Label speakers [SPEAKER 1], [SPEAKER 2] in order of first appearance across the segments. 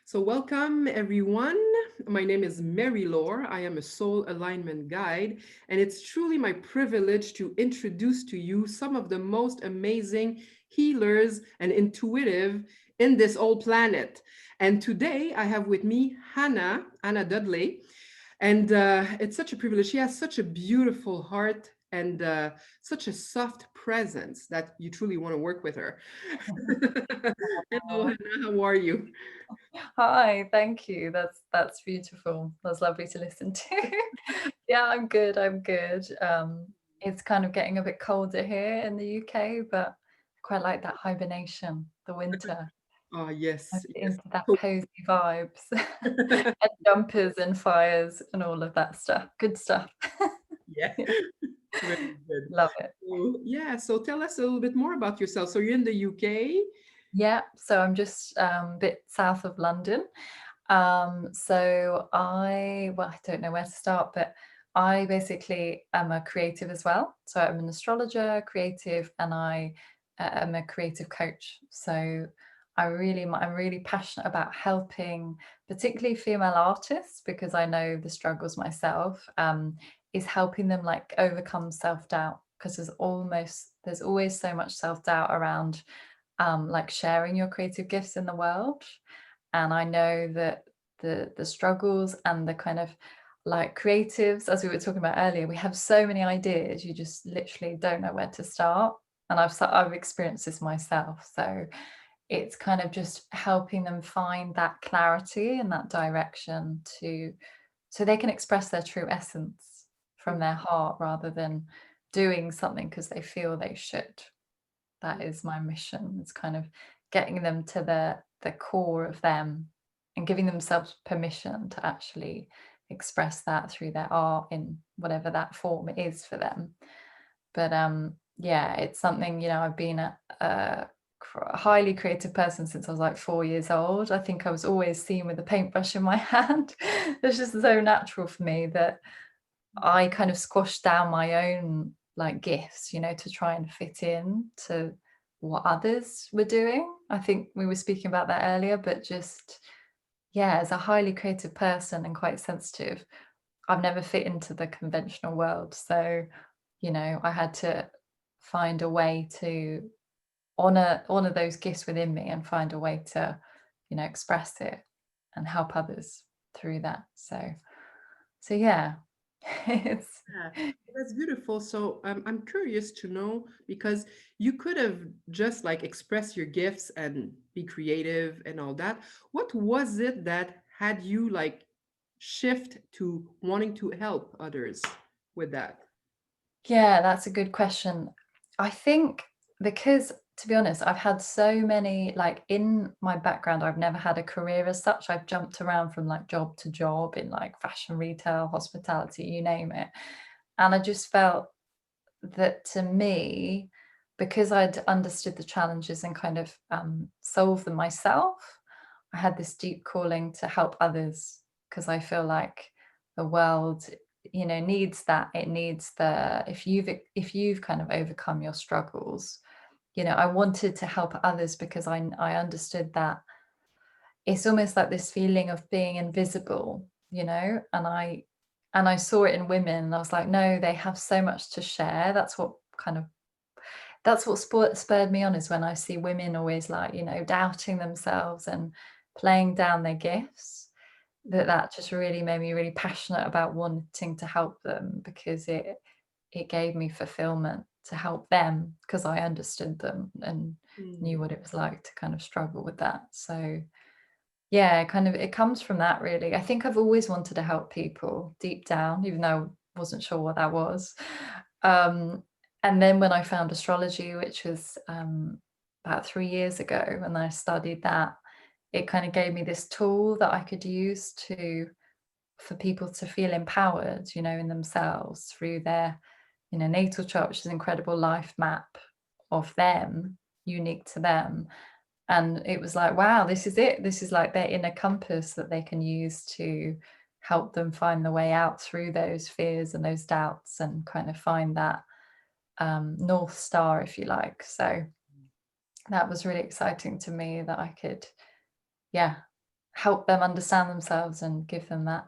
[SPEAKER 1] So, welcome everyone. My name is Marie-Laure. I am a soul alignment guide, and it's truly my privilege to introduce to you some of the most amazing healers and intuitive in this old planet. And today I have with me Hannah Dudley. And it's such a privilege. She has such a beautiful heart and such a soft presence that you truly want to work with her. Hello,
[SPEAKER 2] Oh,
[SPEAKER 1] Hannah. How are you?
[SPEAKER 2] hi, thank you. That's beautiful. That's lovely to listen to. Yeah, I'm good. I'm good. It's kind of getting a bit colder here in the UK, but I quite like that hibernation, the winter.
[SPEAKER 1] Ah,
[SPEAKER 2] I'm
[SPEAKER 1] yes, yes.
[SPEAKER 2] into that
[SPEAKER 1] So,
[SPEAKER 2] cozy vibes and jumpers and fires and all of that stuff. Good stuff.
[SPEAKER 1] yeah,
[SPEAKER 2] Yeah,
[SPEAKER 1] very good.
[SPEAKER 2] love it.
[SPEAKER 1] So, yeah, so tell us a little bit more about yourself. So you're in the UK?
[SPEAKER 2] Yeah, so I'm just a bit south of London. Well, I don't know where to start, but I basically am a creative as well. So I'm an astrologer, creative, and I am a creative coach. So I'm really passionate about helping, particularly female artists, because I know the struggles myself. Is helping them like overcome self doubt because there's always so much self doubt around like sharing your creative gifts in the world. And I know that the struggles and the kind of like creatives, as we were talking about earlier, we have so many ideas, you just literally don't know where to start. And I've experienced this myself. So it's kind of just helping them find that clarity and that direction to so they can express their true essence from their heart rather than doing something because they feel they should. That is my mission. It's kind of getting them to the core of them and giving themselves permission to actually express that through their art in whatever that form it is for them. But yeah, it's something, I've been a highly creative person since I was like 4 years old. I think I was always seen with a paintbrush in my hand. It's just so natural for me that I kind of squashed down my own like gifts, to try and fit in to what others were doing. I think we were speaking about that earlier, but just, yeah, as a highly creative person and quite sensitive, I've never fit into the conventional world. So, I had to find a way to honor those gifts within me and find a way to, express it and help others through that. So yeah, it's
[SPEAKER 1] Yeah, that's beautiful. So I'm curious to know because you could have just like express your gifts and be creative and all that. What was it that had you like shift to wanting to help others with that?
[SPEAKER 2] Yeah, that's a good question. I think because, to be honest, I've had so many, like in my background, I've never had a career as such. I've jumped around from like job to job in like fashion retail, hospitality, you name it. And I just felt that to me, because I'd understood the challenges and kind of solved them myself, I had this deep calling to help others because I feel like the world, needs that. It needs the if you've kind of overcome your struggles, I wanted to help others because I understood that it's almost like this feeling of being invisible, and I saw it in women and I was like, no, they have so much to share. That's what spurred me on is when I see women always like, doubting themselves and playing down their gifts, that just really made me really passionate about wanting to help them because it gave me fulfillment to help them because I understood them and knew
[SPEAKER 1] Mm.
[SPEAKER 2] what it was like to kind of struggle with that. So yeah, kind of it comes from that really. I think I've always wanted to help people deep down, even though I wasn't sure what that was. Um, and then when I found astrology, which was about 3 years ago, and I studied that, it kind of gave me this tool that I could use to for people to feel empowered, in themselves through their, natal chart, which is an incredible life map of them, unique to them. And it was like, wow, this is it. This is like their inner compass that they can use to help them find the way out through those fears and those doubts and kind of find that North Star, if you like. So that was really exciting to me that I could, yeah, help them understand themselves and give them that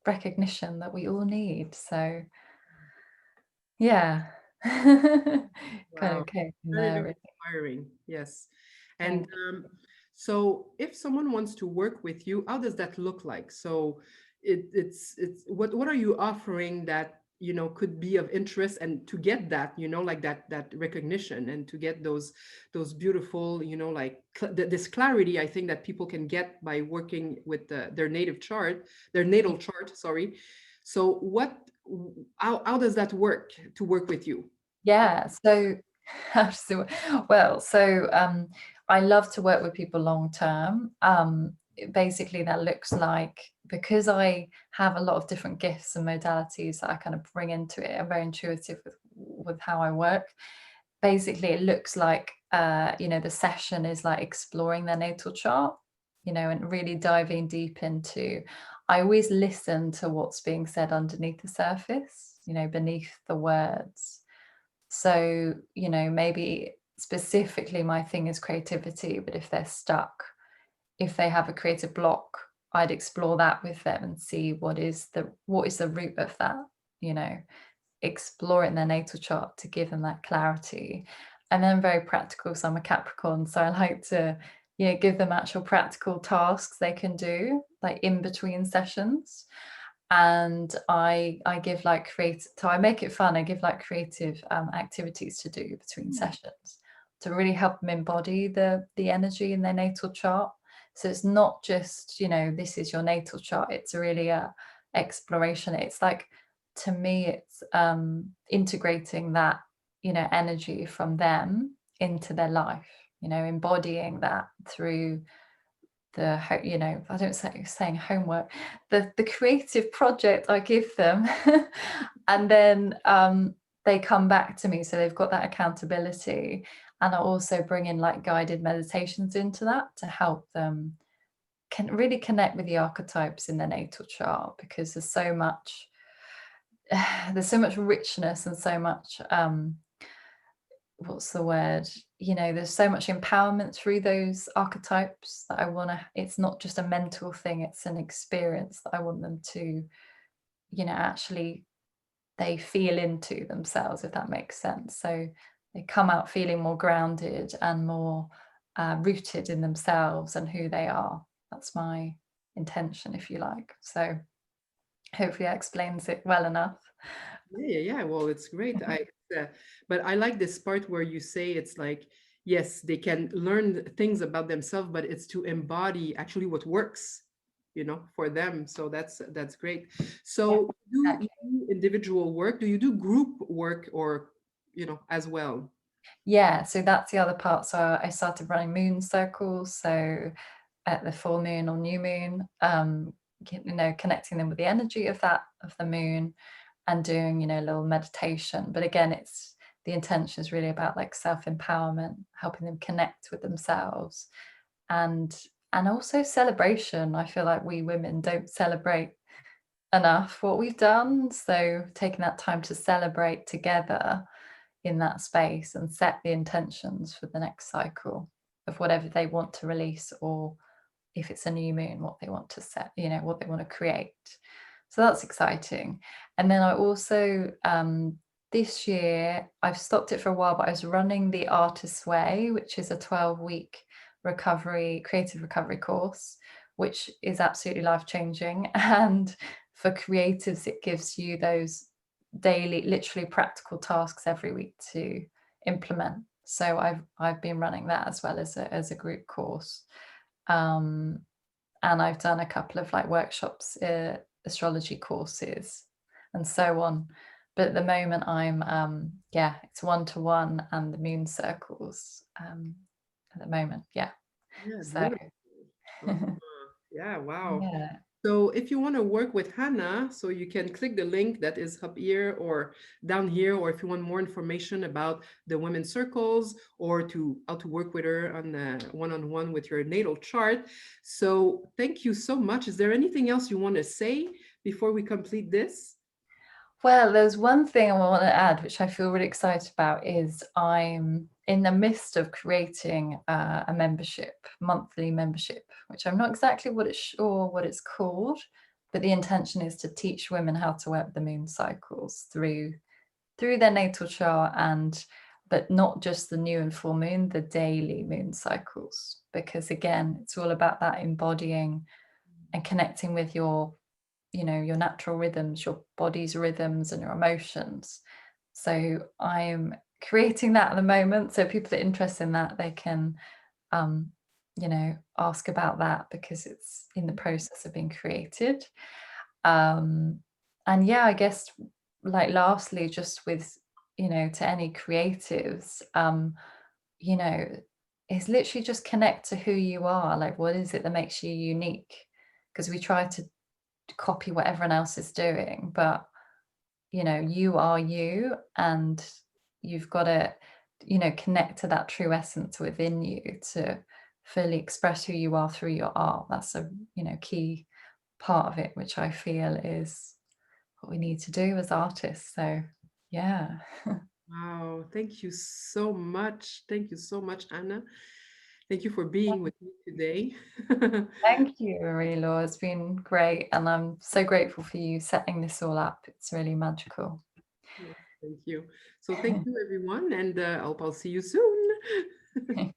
[SPEAKER 2] recognition that we all need. So yeah, kind
[SPEAKER 1] Wow.
[SPEAKER 2] of came from
[SPEAKER 1] Very,
[SPEAKER 2] there,
[SPEAKER 1] very
[SPEAKER 2] really.
[SPEAKER 1] inspiring. Yes. And
[SPEAKER 2] Thank
[SPEAKER 1] so if someone wants to work with you, how does that look like? So it's what are you offering that, could be of interest, and to get that, like that recognition, and to get those beautiful, like this clarity, I think that people can get by working with their natal chart, sorry. So how does that work to work with you?
[SPEAKER 2] Yeah, so absolutely. Well, so I love to work with people long term. Basically, that looks like, because I have a lot of different gifts and modalities that I kind of bring into it. I'm very intuitive with how I work. Basically, it looks like the session is like exploring their natal chart, and really diving deep into. I always listen to what's being said underneath the surface, beneath the words. So, maybe specifically my thing is creativity, but if they're stuck, if they have a creative block, I'd explore that with them and see what is the root of that, you know, explore it in their natal chart to give them that clarity. And then very practical. So I'm a Capricorn, so I like to, give them actual practical tasks they can do, like in between sessions. And I give like creative, so I make it fun. I give like creative activities to do between sessions to really help them embody the energy in their natal chart. So it's not just, this is your natal chart. It's really a exploration. It's like, to me, it's integrating that, energy from them into their life, embodying that through I don't say saying homework, the creative project I give them, and then they come back to me, so they've got that accountability. And I also bring in like guided meditations into that to help them can really connect with the archetypes in their natal chart, because there's so much richness and so much what's the word, there's so much empowerment through those archetypes that I want to, it's not just a mental thing, it's an experience that I want them to, actually they feel into themselves, if that makes sense. So they come out feeling more grounded and more rooted in themselves and who they are. That's my intention, if you like. So hopefully that explains it well enough.
[SPEAKER 1] Yeah, yeah, yeah. Well, it's great. Uh, but I like this part where you say it's like, yes, they can learn things about themselves, but it's to embody actually what works, for them. So that's great.
[SPEAKER 2] Yeah,
[SPEAKER 1] So you
[SPEAKER 2] exactly.
[SPEAKER 1] do individual work? Do you do group work, or, as well?
[SPEAKER 2] Yeah, so that's the other part. So I started running moon circles. So at the full moon or new moon, connecting them with the energy of the moon, and doing, a little meditation. But again, it's the intention is really about like self-empowerment, helping them connect with themselves, and also celebration. I feel like we women don't celebrate enough what we've done. So taking that time to celebrate together in that space and set the intentions for the next cycle of whatever they want to release, or if it's a new moon, what they want to set, what they want to create. So that's exciting. And then I also, this year, I've stopped it for a while, but I was running the Artist's Way, which is a 12-week creative recovery course, which is absolutely life changing. And for creatives, it gives you those daily, literally practical tasks every week to implement. So I've been running that as well as a group course. Um, and I've done a couple of like workshops, astrology courses, and so on. But at the moment, it's one to one and the moon circles. At the moment, yeah.
[SPEAKER 1] Yeah,
[SPEAKER 2] So
[SPEAKER 1] beautiful. Uh-huh. Yeah, wow.
[SPEAKER 2] yeah,
[SPEAKER 1] So if you want to work with Hannah, so you can click the link that is up here or down here, or if you want more information about the women's circles, or to how to work with her on one-on-one with your natal chart. So thank you so much. Is there anything else you want to say before we complete this?
[SPEAKER 2] well, there's one thing I want to add, which I feel really excited about, is in the midst of creating a membership, monthly membership, which I'm not exactly sure what it's called, but the intention is to teach women how to work the moon cycles through their natal chart, and but not just the new and full moon, the daily moon cycles, because again, it's all about that embodying and connecting with your, your natural rhythms, your body's rhythms and your emotions. So I'm creating that at the moment. So people that are interested in that, they can, um, ask about that because it's in the process of being created. Um, and yeah, I guess like lastly, just with, to any creatives, you know, is literally just connect to who you are. Like, what is it that makes you unique? Because we try to copy what everyone else is doing, but you are you, and you've got to, connect to that true essence within you to fully express who you are through your art. That's a, key part of it, which I feel is what we need to do as artists. So yeah.
[SPEAKER 1] Wow, thank you so much. Thank you so much, Anna. Thank you for being with me today.
[SPEAKER 2] Thank you, Marie-Laure. It's been great, and I'm so grateful for you setting this all up. It's really magical.
[SPEAKER 1] Yes, thank you. So thank you, everyone, and I hope I'll see you soon.